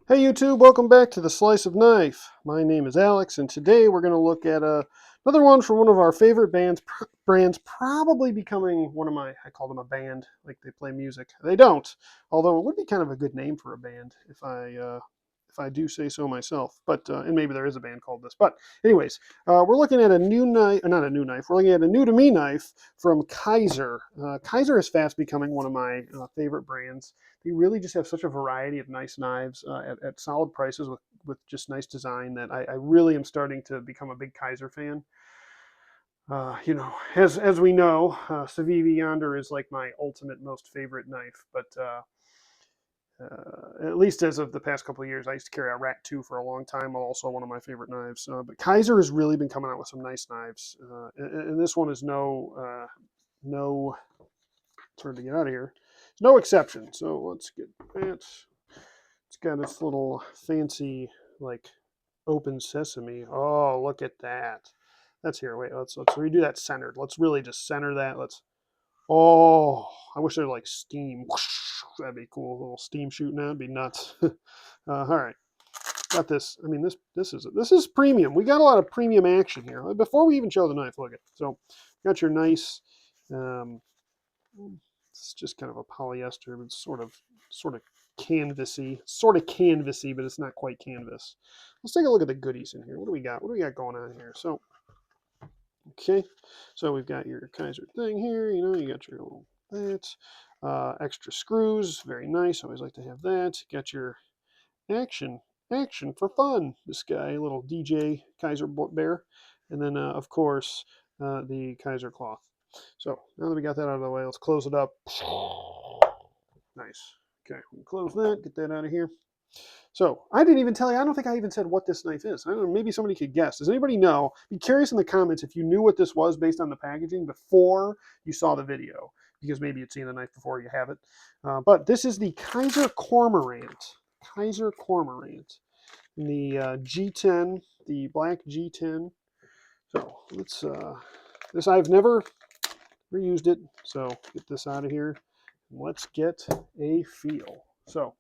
Hey YouTube, welcome back to the Slice of Knife. My name is Alex, and today we're going to look at another one from one of our favorite brands, probably becoming one of my, I call them a band, like they play music. They don't, although it would be kind of a good name for a band if I do say so myself. But and maybe there is a band called this. But anyways, we're looking at a new knife, not a new knife. We're looking at a new to me knife from Kizer. Kizer is fast becoming one of my favorite brands. They really just have such a variety of nice knives at solid prices with just nice design that I really am starting to become a big Kizer fan. As we know, Civivi Yonder is like my ultimate most favorite knife, but at least as of the past couple of years, I used to carry a Rat 2 for a long time, also one of my favorite knives. But Kizer has really been coming out with some nice knives, and this one is no. It's hard to get out of here. It's no exception. So let's get that. It's got this little fancy like open sesame. Oh, look at that. That's here. Wait, let's redo that centered. Let's really just center that. Let's. Oh, I wish there were like steam. That'd be cool. A little steam shooting out. It'd be nuts. All right, got this. I mean, this is premium. We got a lot of premium action here. Before we even show the knife, look at it. So, got your nice. Um, it's just kind of a polyester, but it's sort of canvasy, but it's not quite canvas. Let's take a look at the goodies in here. What do we got? What do we got going on here? So, okay, so we've got your Kizer thing here. You got your little that. Extra screws, very nice. Always like to have that. Got your action, action for fun. This guy, little DJ Kizer bear, and then of course the Kizer cloth. So now that we got that out of the way, let's close it up. Nice. Okay, we can close that, get that out of here. So I didn't even tell you, I don't think I even said what this knife is. I don't know, maybe somebody could guess. Does anybody know? Be curious in the comments if you knew what this was based on the packaging before you saw the video, because maybe you'd seen the knife before you have it. But this is the Kizer Cormorant. Kizer Cormorant. The G10, the black G10. So this I've never reused it. So get this out of here. Let's get a feel. So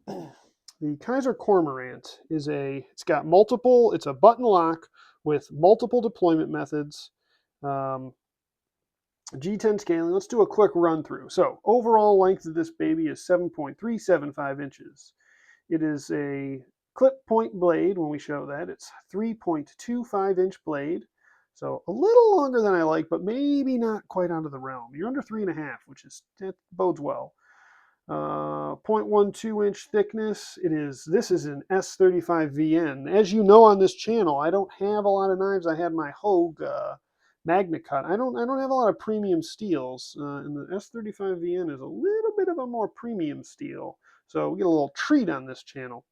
the Kizer Cormorant it's got multiple, it's a button lock with multiple deployment methods. G10 scaling, let's do a quick run through. So overall length of this baby is 7.375 inches. It is a clip point blade. When we show that, it's 3.25-inch blade. So a little longer than I like, but maybe not quite out of the realm. You're under 3.5, that bodes well. 0.12-inch thickness. This is an S35VN. As you know on this channel, I don't have a lot of knives. I had my Hogue Magna Cut. I don't have a lot of premium steels, and the S35VN is a little bit of a more premium steel. So we get a little treat on this channel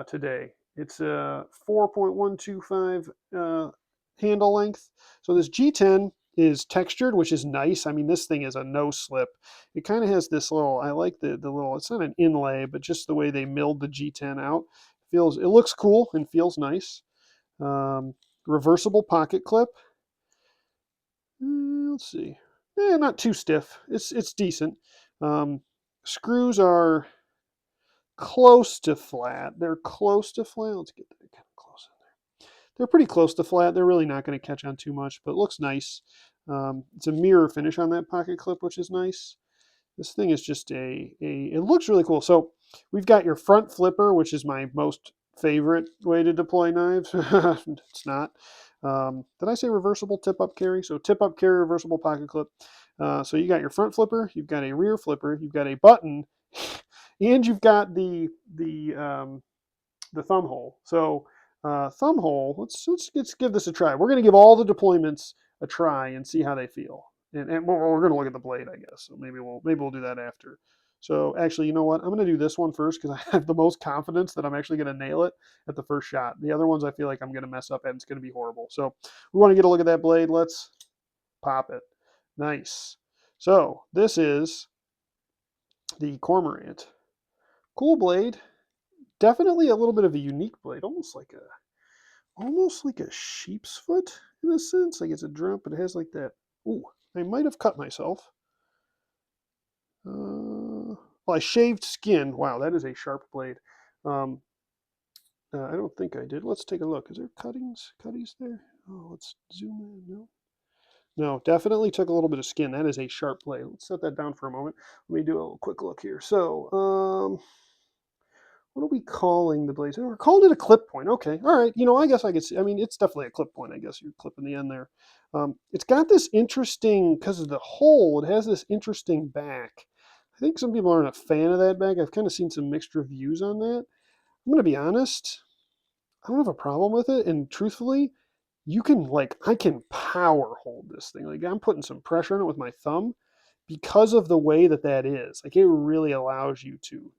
today. It's a 4.125 handle length. So this G10 is textured, which is nice. I mean, this thing is a no slip. It kind of has this little, I like the little, it's not an inlay, but just the way they milled the G10 out. It looks cool and feels nice. Reversible pocket clip. Let's see. Not too stiff. It's decent. Screws are close to flat. They're close to flat. Let's get that kind of close in there. They're pretty close to flat. They're really not going to catch on too much, but it looks nice. It's a mirror finish on that pocket clip, which is nice. This thing is just it looks really cool. So we've got your front flipper, which is my most favorite way to deploy knives. It's not. Did I say reversible tip-up carry? So tip-up carry, reversible pocket clip. So you got your front flipper, you've got a rear flipper, you've got a button, and you've got the thumb hole. So thumb hole. Let's give this a try. We're going to give all the deployments a try and see how they feel. And we're going to look at the blade, I guess. So maybe we'll do that after. So actually, you know what? I'm going to do this one first because I have the most confidence that I'm actually going to nail it at the first shot. The other ones I feel like I'm going to mess up and it's going to be horrible. So we want to get a look at that blade. Let's pop it. Nice. So this is the Cormorant. Cool blade. Definitely a little bit of a unique blade, almost like a sheep's foot in a sense. Like it's a drop, but it has like that. Ooh, I might have cut myself. Well, I shaved skin. Wow, that is a sharp blade. Um, I don't think I did. Let's take a look. Is there cutties there? Oh, let's zoom in. No. No, definitely took a little bit of skin. That is a sharp blade. Let's set that down for a moment. Let me do a little quick look here. So, what are we calling the blades? We're calling it a clip point. Okay, all right. I guess I could see. I mean, it's definitely a clip point. I guess you're clipping the end there. It's got this interesting, because of the hole, it has this interesting back. I think some people aren't a fan of that back. I've kind of seen some mixed reviews on that. I'm going to be honest. I don't have a problem with it. And truthfully, I can power hold this thing. Like I'm putting some pressure on it with my thumb because of the way that is. Like it really allows you to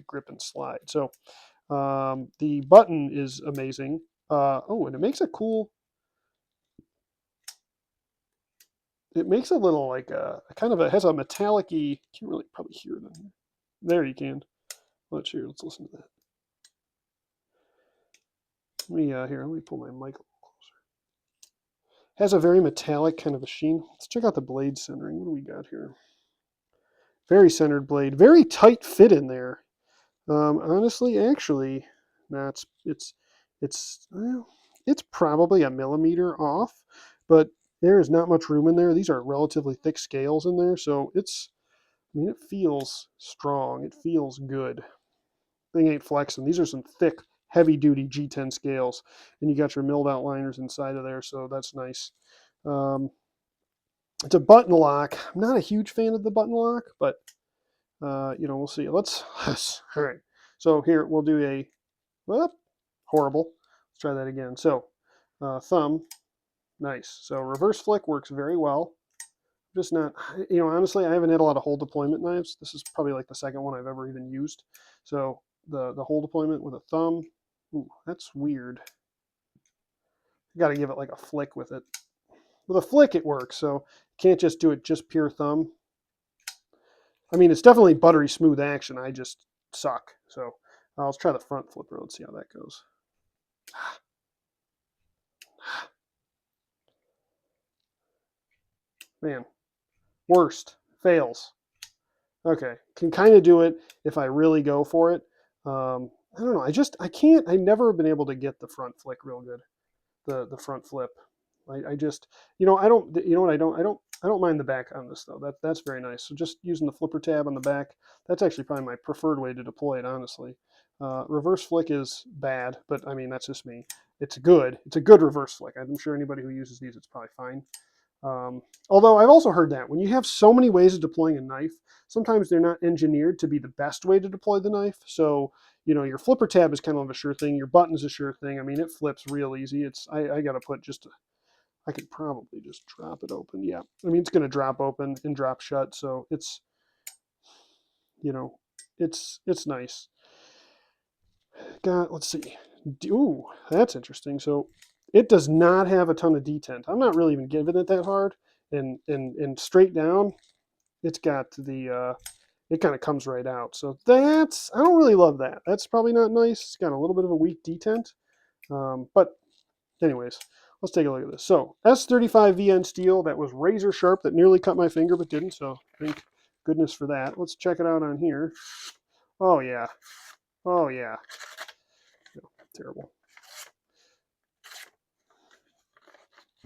grip and slide. So the button is amazing. Oh, and it makes a cool. It makes a little like a kind of a has a metallic-y. Can't really probably hear it on here. There you can. Let's hear. Let's listen to that. Let me pull my mic a little closer. Has a very metallic kind of a sheen. Let's check out the blade centering. What do we got here? Very centered blade. Very tight fit in there. Honestly, actually, no, it's probably a millimeter off, but there is not much room in there. These are relatively thick scales in there, so it feels strong. It feels good. Thing ain't flexing. These are some thick, heavy-duty G10 scales, and you got your milled out liners inside of there, so that's nice. Um, it's a button lock. I'm not a huge fan of the button lock, but we'll see. All right. So here we'll do a whoop, horrible. Let's try that again. So thumb, nice. So reverse flick works very well. Just not, honestly, I haven't had a lot of hole deployment knives. This is probably like the second one I've ever even used. So the hole deployment with a thumb, ooh, that's weird. You got to give it like a flick with it. With a flick, it works. So you can't just do it just pure thumb. I mean, it's definitely buttery smooth action. I just suck. So let's try the front flipper. Let's see how that goes. Man, worst. Fails. Okay. Can kind of do it if I really go for it. I don't know. I can't. I never been able to get the front flick real good. The front flip. I just, I don't, what I don't mind the back on this though. That's very nice. So just using the flipper tab on the back, that's actually probably my preferred way to deploy it, honestly. Reverse flick is bad, but I mean, that's just me. It's good. It's a good reverse flick. I'm sure anybody who uses these, it's probably fine. Although I've also heard that when you have so many ways of deploying a knife, sometimes they're not engineered to be the best way to deploy the knife. So, your flipper tab is kind of a sure thing. Your button's a sure thing. I mean, it flips real easy. I got to put I could probably just drop it open. Yeah. I mean, it's going to drop open and drop shut. So you know, it's nice. Let's see. Ooh, that's interesting. So it does not have a ton of detent. I'm not really even giving it that hard. And straight down, it's got it kind of comes right out. So I don't really love that. That's probably not nice. It's got a little bit of a weak detent. But anyways, let's take a look at this. So S35 VN steel that was razor sharp that nearly cut my finger but didn't. So thank goodness for that. Let's check it out on here. Oh yeah. Oh yeah. No, terrible.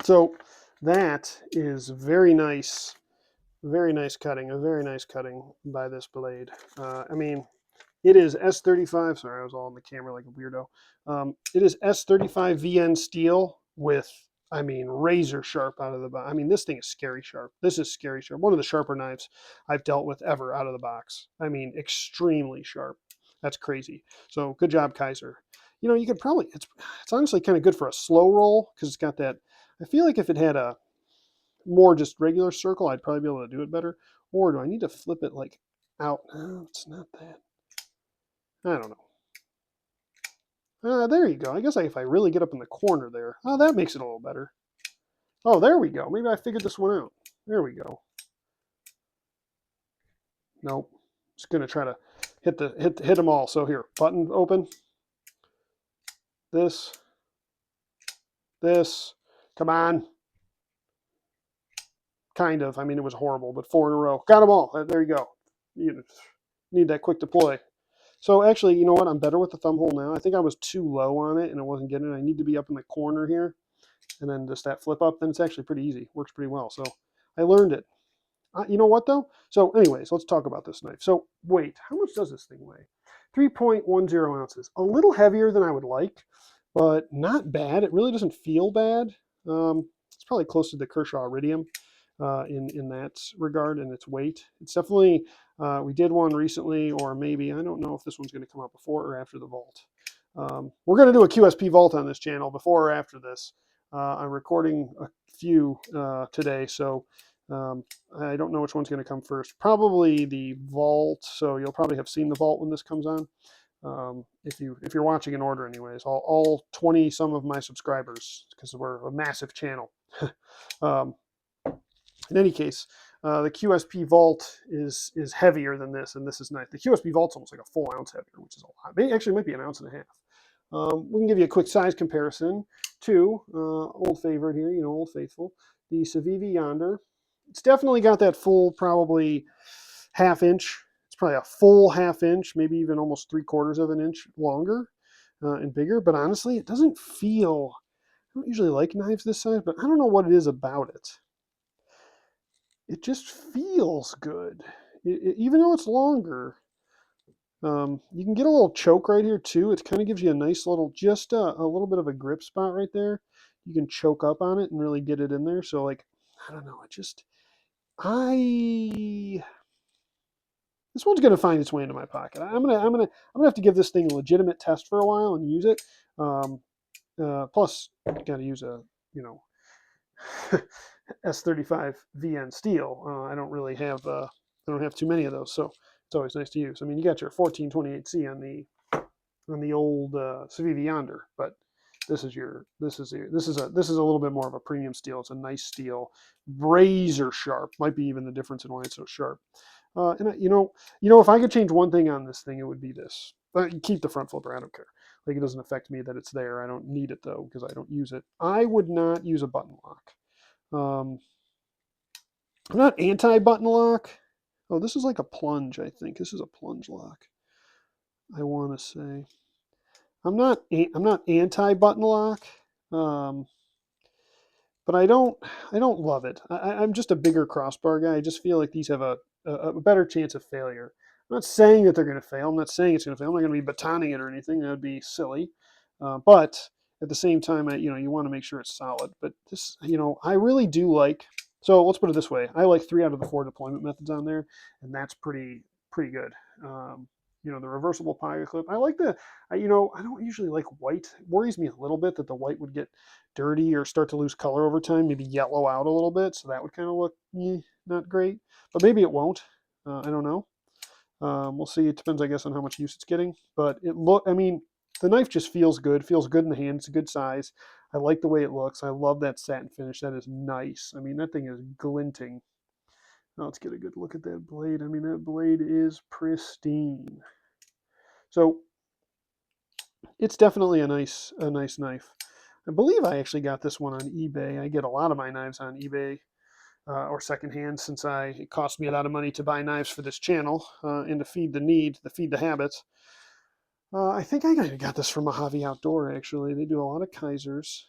So that is very nice cutting, a very nice cutting by this blade. I mean, it is S35. Sorry, I was all in the camera like a weirdo. It is S35 VN steel with, I mean, razor sharp out of the box. I mean, this thing is scary sharp. This is scary sharp. One of the sharper knives I've dealt with ever out of the box. I mean, extremely sharp. That's crazy. So good job, Kizer. You could probably, it's honestly kind of good for a slow roll because it's got that. I feel like if it had a more just regular circle, I'd probably be able to do it better. Or do I need to flip it like out? No, it's not that. I don't know. There you go. I guess if I really get up in the corner there. Oh, that makes it a little better. Oh, there we go. Maybe I figured this one out. There we go. Nope. Just gonna try to hit them all. So here, button open. This. Come on. Kind of. I mean, it was horrible, but 4 in a row. Got them all. There you go. You need that quick deploy. So actually, you know what? I'm better with the thumb hole now. I think I was too low on it and it wasn't getting it. I need to be up in the corner here, and then just that flip up. Then it's actually pretty easy. Works pretty well. So I learned it. You know what though? So anyways, let's talk about this knife. So weight, how much does this thing weigh? 3.10 ounces. A little heavier than I would like, but not bad. It really doesn't feel bad. It's probably close to the Kershaw Iridium in that regard and its weight. It's definitely, we did one recently, or maybe, I don't know if this one's going to come out before or after the vault. We're going to do a QSP vault on this channel before or after this. I'm recording a few today, so I don't know which one's going to come first. Probably the vault, so you'll probably have seen the vault when this comes on. If you're watching in order, anyways, all 20 some of my subscribers, because we're a massive channel. um, in any case, the QSP Vault is heavier than this, and this is nice. The QSP Vault's almost like a full ounce heavier, which is a lot. It actually might be an ounce and a half. We can give you a quick size comparison to old favorite here, Old Faithful, the Civivi Yonder. It's definitely got that full, probably half inch. It's probably a full half inch, maybe even almost 3/4 of an inch longer and bigger. But honestly, it doesn't feel. I don't usually like knives this size, but I don't know what it is about it. It just feels good, even though it's longer. You can get a little choke right here too. It kind of gives you a nice little, just a little bit of a grip spot right there. You can choke up on it and really get it in there. So like, I don't know. This one's gonna find its way into my pocket. I'm gonna have to give this thing a legitimate test for a while and use it. Plus, got to use a, you know, S35 VN steel. I don't have too many of those, so it's always nice to use. I mean, you got your 1428C on the old Civivi Yonder, but this is a little bit more of a premium steel. It's a nice steel, razor sharp. Might be even the difference in why it's so sharp. If I could change one thing on this thing, it would be this. Keep the front flipper. I don't care. Like, it doesn't affect me that it's there. I don't need it though because I don't use it. I would not use a button lock. I'm not anti-button lock. Oh, this is like a plunge, I think. This is a plunge lock, I want to say. I'm not anti-button lock, um, but I don't love it. I'm just a bigger crossbar guy. I just feel like these have a better chance of failure. I'm not saying that they're going to fail. I'm not saying it's going to fail. I'm not going to be batoning it or anything. That would be silly. But at the same time, you want to make sure it's solid. But this, I really do like. So let's put it this way: I like 3 out of the 4 deployment methods on there, and that's pretty good. The reversible pocket clip. I don't usually like white. It worries me a little bit that the white would get dirty or start to lose color over time, maybe yellow out a little bit. So that would kind of look not great. But maybe it won't. I don't know. We'll see. It depends, I guess, on how much use it's getting. But the knife just feels good. Feels good in the hand. It's a good size. I like the way it looks. I love that satin finish. That is nice. I mean, that thing is glinting. Now let's get a good look at that blade. I mean, that blade is pristine. So it's definitely a nice knife. I believe I actually got this one on eBay. I get a lot of my knives on eBay or secondhand, since it cost me a lot of money to buy knives for this channel and to feed the need, to feed the habit. I think I got this from Mojave Outdoor, actually. They do a lot of Kizers.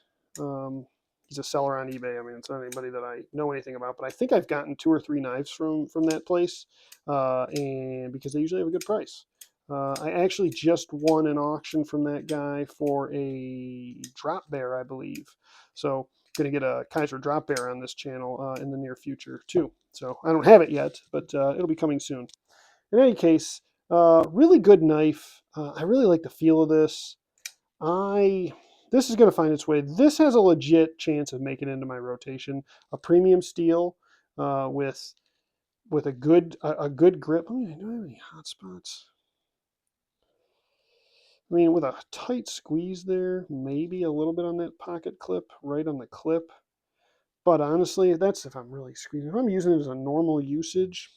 He's a seller on eBay. I mean, it's not anybody that I know anything about, but I think I've gotten 2 or 3 knives from that place, and because they usually have a good price. I actually just won an auction from that guy for a drop bear, I believe. So going to get a Kizer drop bear on this channel in the near future too. So I don't have it yet, but it'll be coming soon. In any case, really good knife. I really like the feel of this. This is going to find its way. This has a legit chance of making it into my rotation. A premium steel with a good grip. Do I have any hot spots? I mean, with a tight squeeze there, maybe a little bit on that pocket clip, right on the clip. But honestly, that's if I'm really squeezing. If I'm using it as a normal usage,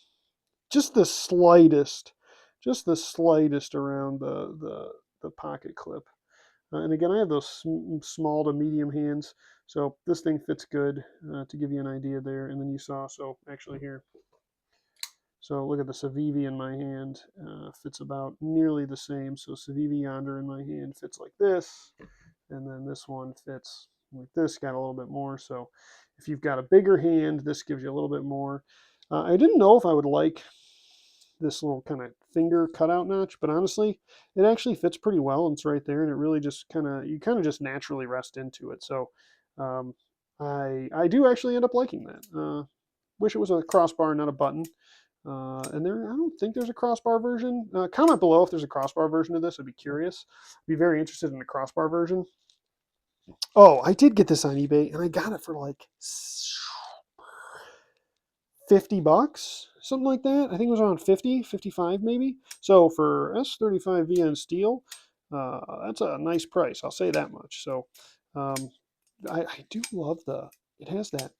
just the slightest around the pocket clip. And again, I have those small to medium hands, so this thing fits good to give you an idea there. And then you saw, so actually here, So look at the Civivi in my hand, fits about nearly the same. So Civivi yonder in my hand fits like this, and then this one fits like this, got a little bit more. So if you've got a bigger hand, this gives you a little bit more. I didn't know if I would like this little kind of finger cutout notch, but honestly, it actually fits pretty well, and it's right there, and it really just you kind of just naturally rest into it. So um, I do actually end up liking that. Wish it was a crossbar, not a button. And I don't think there's a crossbar version. Comment below if there's a crossbar version of this. I'd be curious. I'd be very interested in the crossbar version. Oh, I did get this on eBay, and I got it for like $50, something like that. I think it was around 50, 55 maybe. So for S35 VN steel, that's a nice price. I'll say that much. So um, I do love it has that,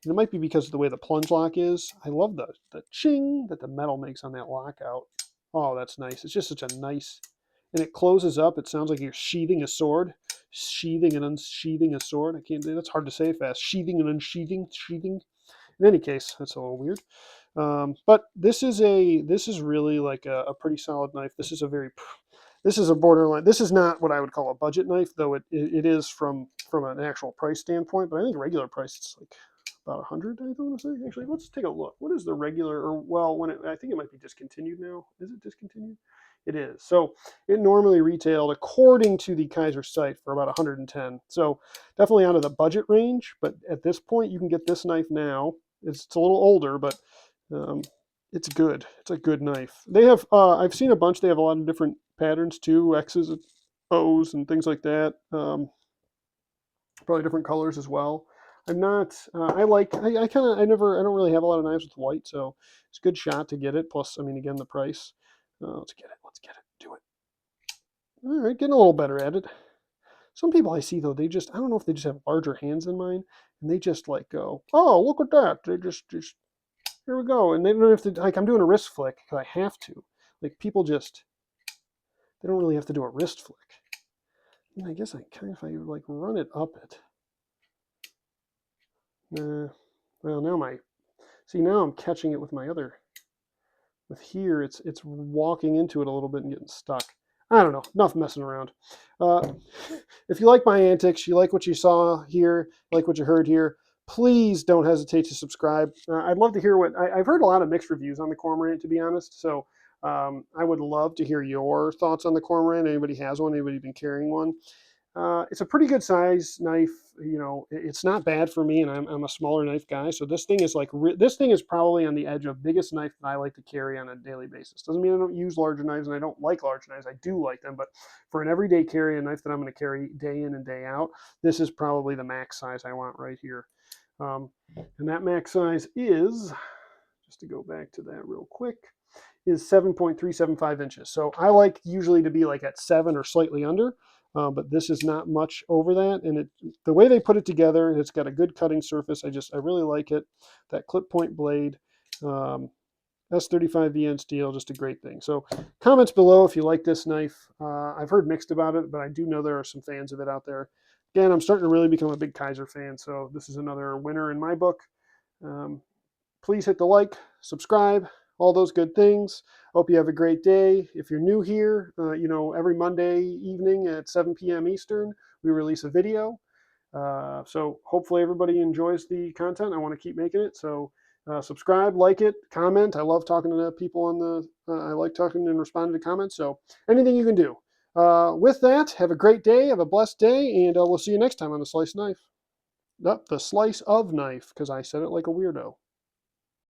and it might be because of the way the plunge lock is. I love the ching that the metal makes on that lockout. Oh, that's nice. It's just such a nice, and it closes up. It sounds like you're sheathing a sword, sheathing and unsheathing a sword. I can't, that's hard to say fast. Sheathing and unsheathing, sheathing. In any case, that's a little weird. But this is really like a pretty solid knife. This is a borderline. This is not what I would call a budget knife, though it is from an actual price standpoint. But I think regular price it's like about 100. I want to say. Actually, let's take a look. What is the regular? Or well, I think it might be discontinued now. Is it discontinued? It is. So it normally retailed, according to the Kizer site, for about 110. So definitely out of the budget range. But at this point, you can get this knife now. It's a little older, but um, it's good. It's a good knife. They have, I've seen a bunch. They have a lot of different patterns too, X's and O's and things like that. Probably different colors as well. I'm not, I kind of, I don't really have a lot of knives with white, so it's a good shot to get it. Plus, I mean, again, the price. Let's get it. Let's get it. Do it. All right, getting a little better at it. Some people I see though, I don't know if they just have larger hands than mine, and they just like go, oh, look at that. They just here we go. And they don't have to, like, I'm doing a wrist flick because I have to. Like, people just, they don't really have to do a wrist flick. I mean, I guess if I like run it up it. Well, now I'm catching it with my other, with here, it's walking into it a little bit and getting stuck. I don't know, enough messing around. If you like my antics, you like what you saw here, like what you heard here, please don't hesitate to subscribe. I'd love to hear I've heard a lot of mixed reviews on the Cormorant, to be honest. So I would love to hear your thoughts on the Cormorant. Anybody has one? Anybody been carrying one? It's a pretty good size knife. You know, it's not bad for me, and I'm a smaller knife guy. So this thing is this thing is probably on the edge of biggest knife that I like to carry on a daily basis. Doesn't mean I don't use larger knives and I don't like large knives. I do like them, but for an everyday carry, a knife that I'm going to carry day in and day out, this is probably the max size I want right here. And that max size is, just to go back to that real quick, is 7.375 inches. So I like usually to be like at 7 or slightly under. But this is not much over that, and the way they put it together, it's got a good cutting surface. I really like it. That clip point blade, S35 VN steel, just a great thing. So comments below if you like this knife. I've heard mixed about it, but I do know there are some fans of it out there. Again, I'm starting to really become a big Kizer fan, so this is another winner in my book. Please hit the like, subscribe, all those good things. Hope you have a great day. If you're new here, every Monday evening at 7 p.m. Eastern, we release a video. So hopefully everybody enjoys the content. I want to keep making it. So subscribe, like it, comment. I love talking to people I like talking and responding to comments. So anything you can do. With that, have a great day. Have a blessed day. And we'll see you next time on The Slice Knife. The Slice of Knife, because I said it like a weirdo.